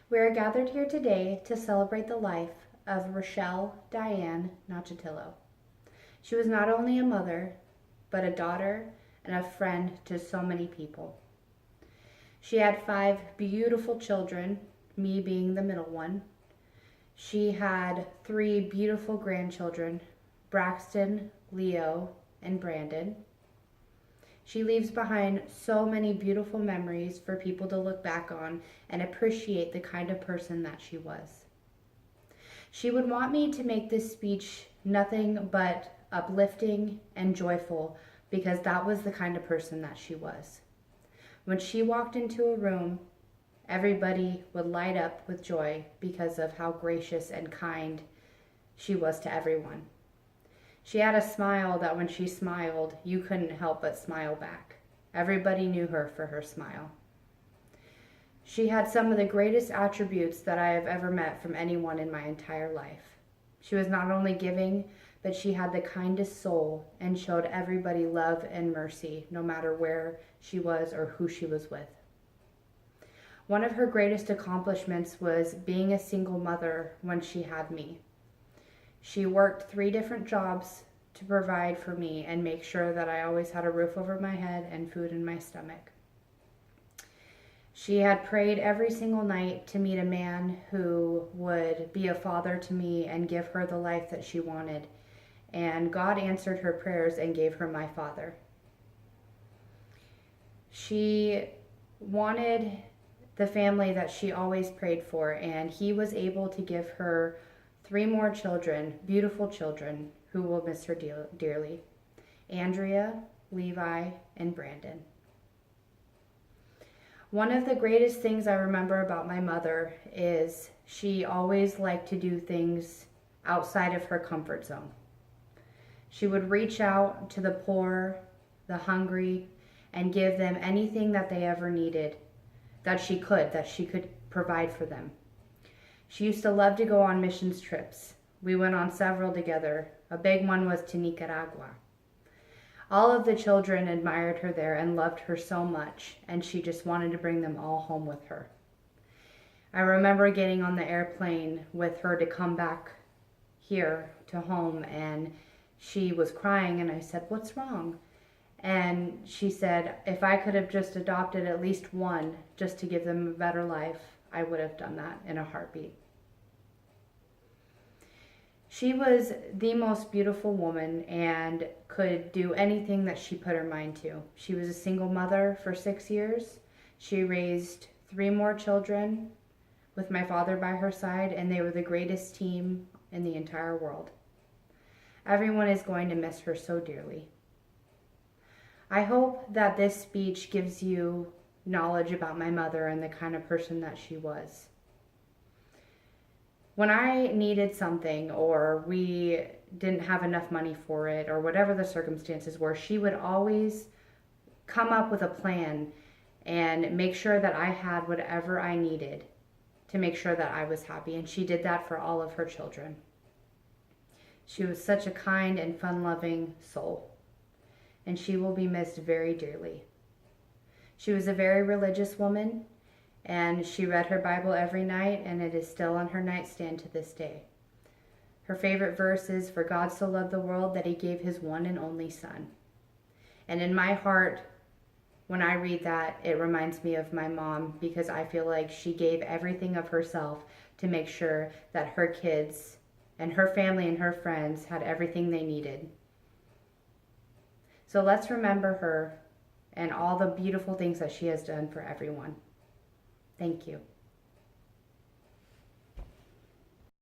We are gathered here today to celebrate the life of Rochelle Diane Nocitillo. She was not only a mother, but a daughter and a friend to so many people. She had 5 beautiful children, me being the middle one. She had 3 beautiful grandchildren, Braxton, Leo, and Brandon. She leaves behind so many beautiful memories for people to look back on and appreciate the kind of person that she was. She would want me to make this speech nothing but uplifting and joyful because that was the kind of person that she was. When she walked into a room, everybody would light up with joy because of how gracious and kind she was to everyone. She had a smile that when she smiled, you couldn't help but smile back. Everybody knew her for her smile. She had some of the greatest attributes that I have ever met from anyone in my entire life. She was not only giving, but she had the kindest soul and showed everybody love and mercy, no matter where she was or who she was with. One of her greatest accomplishments was being a single mother when she had me. She worked 3 different jobs to provide for me and make sure that I always had a roof over my head and food in my stomach. She had prayed every single night to meet a man who would be a father to me and give her the life that she wanted. And God answered her prayers and gave her my father. She wanted the family that she always prayed for, and he was able to give her 3 more children, beautiful children, who will miss her dearly. Andrea, Levi, and Brandon. One of the greatest things I remember about my mother is she always liked to do things outside of her comfort zone. She would reach out to the poor, the hungry, and give them anything that they ever needed, that she could provide for them. She used to love to go on missions trips. We went on several together. A big one was to Nicaragua. All of the children admired her there and loved her so much, and she just wanted to bring them all home with her. I remember getting on the airplane with her to come back here to home, and she was crying, and I said, "What's wrong?" And she said, if I could have just adopted at least one just to give them a better life, I would have done that in a heartbeat. She was the most beautiful woman and could do anything that she put her mind to. She was a single mother for 6 years. She raised 3 more children with my father by her side, and they were the greatest team in the entire world. Everyone is going to miss her so dearly. I hope that this speech gives you knowledge about my mother and the kind of person that she was. When I needed something or we didn't have enough money for it or whatever the circumstances were, she would always come up with a plan and make sure that I had whatever I needed to make sure that I was happy. And she did that for all of her children. She was such a kind and fun-loving soul, and she will be missed very dearly. She was a very religious woman, and she read her Bible every night, and it is still on her nightstand to this day. Her favorite verse is, "For God so loved the world that he gave his one and only son." And in my heart, when I read that, it reminds me of my mom, because I feel like she gave everything of herself to make sure that her kids and her family and her friends had everything they needed. So let's remember her and all the beautiful things that she has done for everyone. Thank you.